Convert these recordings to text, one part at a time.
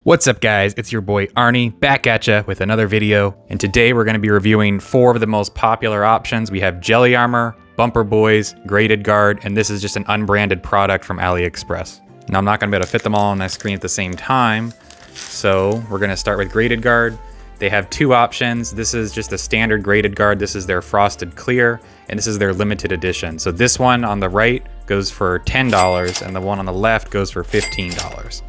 What's up guys, it's your boy Arnie back at ya with another video, and today we're going to be reviewing 4 of the most popular options. We have JellyArmor, BumperBoyz, GradedGuard, and this is just an unbranded product from AliExpress. Now I'm not going to be able to fit them all on my screen at the same time, so we're going to start with GradedGuard. They have 2 options. This is just a standard GradedGuard. This is their frosted clear, and this is their limited edition. So this one on the right goes for $10, and the one on the left goes for $15.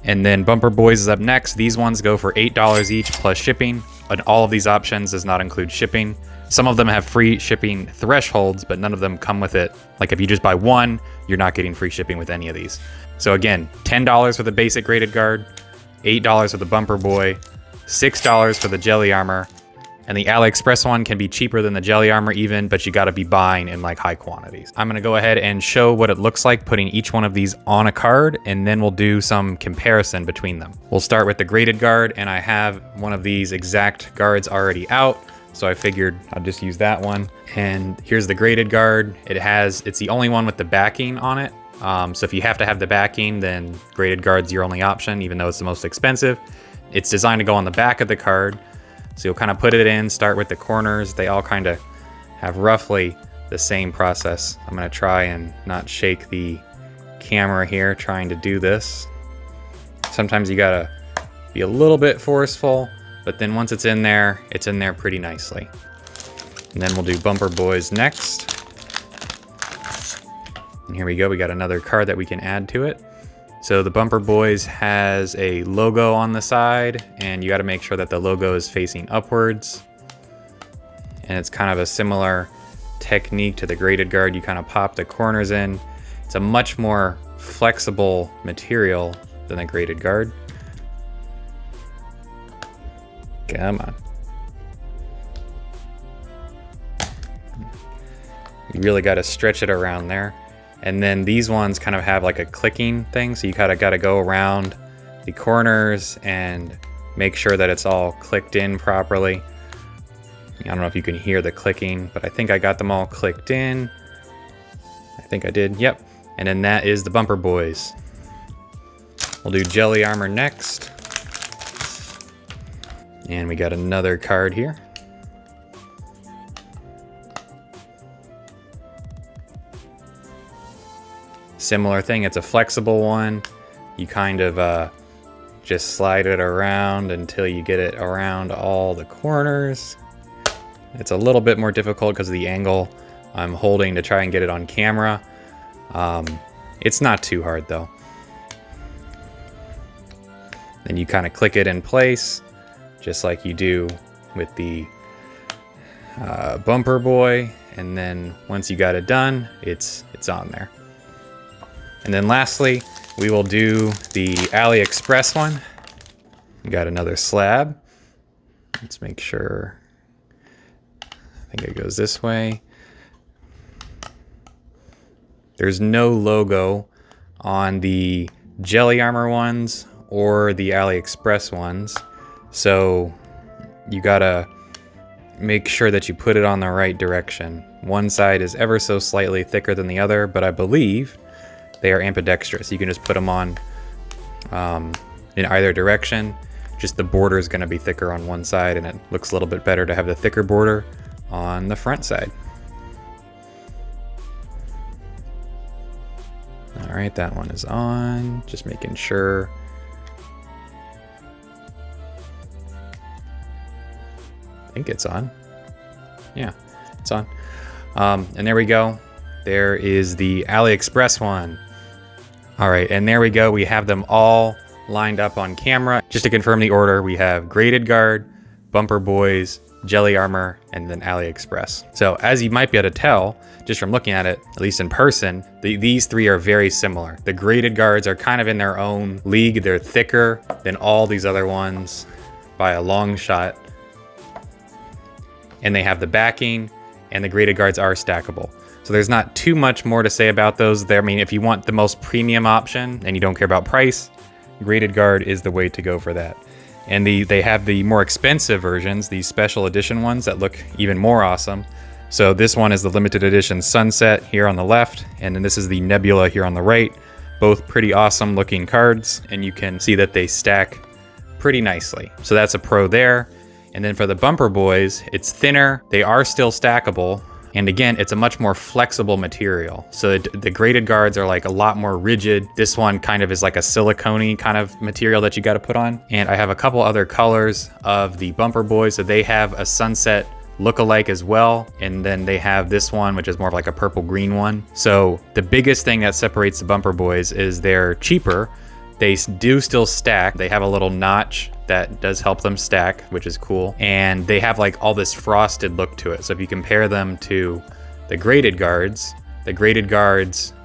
And then BumperBoyz is up next. These ones go for $8 each plus shipping, and all of these options does not include shipping. Some of them have free shipping thresholds, but none of them come with it. Like if you just buy one, you're not getting free shipping with any of these. So again, $10 for the basic GradedGuard, $8 for the BumperBoy, $6 for the JellyArmor, and the AliExpress one can be cheaper than the JellyArmor even, but you gotta be buying in like high quantities. I'm gonna go ahead and show what it looks like putting each one of these on a card, and then we'll do some comparison between them. We'll start with the GradedGuard, and I have one of these exact guards already out, so I figured I'd just use that one. And here's the GradedGuard. It's the only one with the backing on it. So if you have to have the backing, then GradedGuard's your only option, even though it's the most expensive. It's designed to go on the back of the card. So you'll kind of put it in, start with the corners. They all kind of have roughly the same process. I'm gonna try and not shake the camera here trying to do this. Sometimes you gotta be a little bit forceful, but then once it's in there pretty nicely. And then we'll do BumperBoyz next. And here we go, we got another card that we can add to it. So the BumperBoyz has a logo on the side, and you got to make sure that the logo is facing upwards. And it's kind of a similar technique to the GradedGuard. You kind of pop the corners in. It's a much more flexible material than the GradedGuard. Come on. You really got to stretch it around there. And then these ones kind of have like a clicking thing, so you kind of got to go around the corners and make sure that it's all clicked in properly. I don't know if you can hear the clicking, but I think I got them all clicked in. I think I did, yep. And then that is the BumperBoyz. We'll do JellyArmor next. And we got another card here. Similar thing, it's a flexible one. You kind of just slide it around until you get it around all the corners. It's a little bit more difficult because of the angle I'm holding to try and get it on camera. It's not too hard though. Then you kind of click it in place, just like you do with the BumperBoy, and then once you got it done, it's on there. And then lastly, we will do the AliExpress one. We got another slab. Let's make sure. I think it goes this way. There's no logo on the JellyArmor ones or the AliExpress ones. So you gotta make sure that you put it on the right direction. One side is ever so slightly thicker than the other, but I believe they are ambidextrous. You can just put them on in either direction. Just the border is going to be thicker on one side, and it looks a little bit better to have the thicker border on the front side. All right, that one is on. Just making sure. I think it's on. Yeah, it's on. And there we go. There is the AliExpress one. All right, and there we go. We have them all lined up on camera. Just to confirm the order, we have GradedGuard, BumperBoyz, JellyArmor, and then AliExpress. So as you might be able to tell, just from looking at it, at least in person, these 3 are very similar. The GradedGuards are kind of in their own league. They're thicker than all these other ones by a long shot. And they have the backing, and the GradedGuards are stackable. So there's not too much more to say about those there. I mean, if you want the most premium option and you don't care about price, GradedGuard is the way to go for that. And they have the more expensive versions, these special edition ones that look even more awesome. So this one is the limited edition Sunset here on the left, and then this is the Nebula here on the right. Both pretty awesome looking cards, and you can see that they stack pretty nicely. So that's a pro there. And then for the BumperBoyz, it's thinner. They are still stackable. And again, it's a much more flexible material. So the GradedGuards are like a lot more rigid. This one kind of is like a silicone-y kind of material that you got to put on. And I have a couple other colors of the BumperBoyz. So they have a sunset look-alike as well. And then they have this one, which is more of like a purple green one. So the biggest thing that separates the BumperBoyz is they're cheaper. They do still stack. They have a little notch that does help them stack, which is cool. And they have like all this frosted look to it. So if you compare them to the GradedGuards,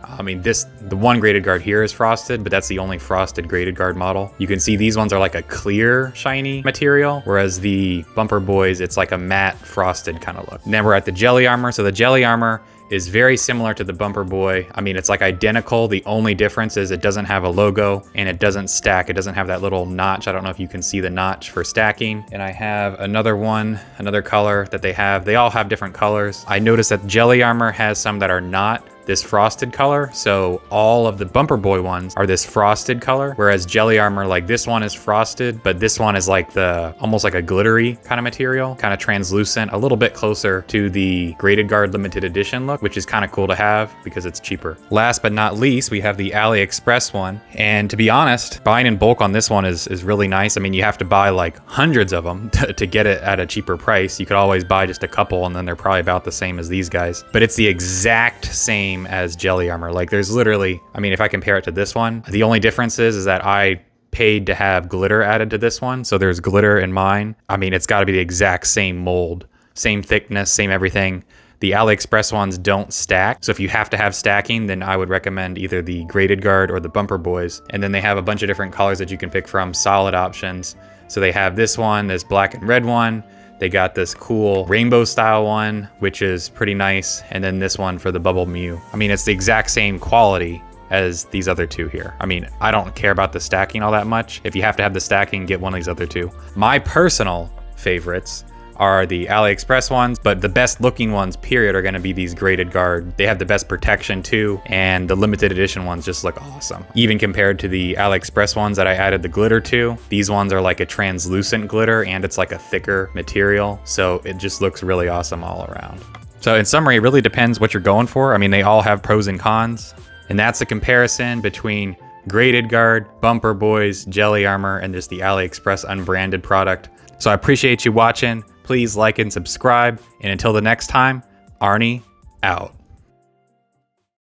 I mean, the one GradedGuard here is frosted, but that's the only frosted GradedGuard model. You can see these ones are like a clear, shiny material, whereas the BumperBoyz, it's like a matte frosted kind of look. And then we're at the JellyArmor. So the JellyArmor is very similar to the BumperBoy. I mean, it's like identical. The only difference is it doesn't have a logo and it doesn't stack. It doesn't have that little notch. I don't know if you can see the notch for stacking. And I have another one, another color that they have. They all have different colors. I noticed that JellyArmor has some that are not this frosted color. So all of the BumperBoy ones are this frosted color, whereas JellyArmor, like this one is frosted, but this one is like almost like a glittery kind of material, kind of translucent, a little bit closer to the GradedGuard limited edition look, which is kind of cool to have because it's cheaper. Last but not least, we have the AliExpress one. And to be honest, buying in bulk on this one is really nice. I mean, you have to buy like hundreds of them to get it at a cheaper price. You could always buy just a couple and then they're probably about the same as these guys, but it's the exact same as JellyArmor. Like there's literally, I mean, if I compare it to this one, the only difference is that I paid to have glitter added to this one. So there's glitter in mine. I mean, it's got to be the exact same mold, same thickness, same everything. The AliExpress ones don't stack. So if you have to have stacking, then I would recommend either the GradedGuard or the BumperBoyz. And then they have a bunch of different colors that you can pick from, solid options. So they have this one, this black and red one. They got this cool rainbow style one, which is pretty nice. And then this one for the Bubble Mew. I mean, it's the exact same quality as these other two here. I mean, I don't care about the stacking all that much. If you have to have the stacking, get one of these other two. My personal favorites are the AliExpress ones, but the best looking ones, period, are gonna be these GradedGuard. They have the best protection too, and the limited edition ones just look awesome. Even compared to the AliExpress ones that I added the glitter to, these ones are like a translucent glitter and it's like a thicker material. So it just looks really awesome all around. So in summary, it really depends what you're going for. I mean, they all have pros and cons, and that's a comparison between GradedGuard, BumperBoyz, JellyArmor, and just the AliExpress unbranded product. So I appreciate you watching. Please like and subscribe. And until the next time, Arnie out.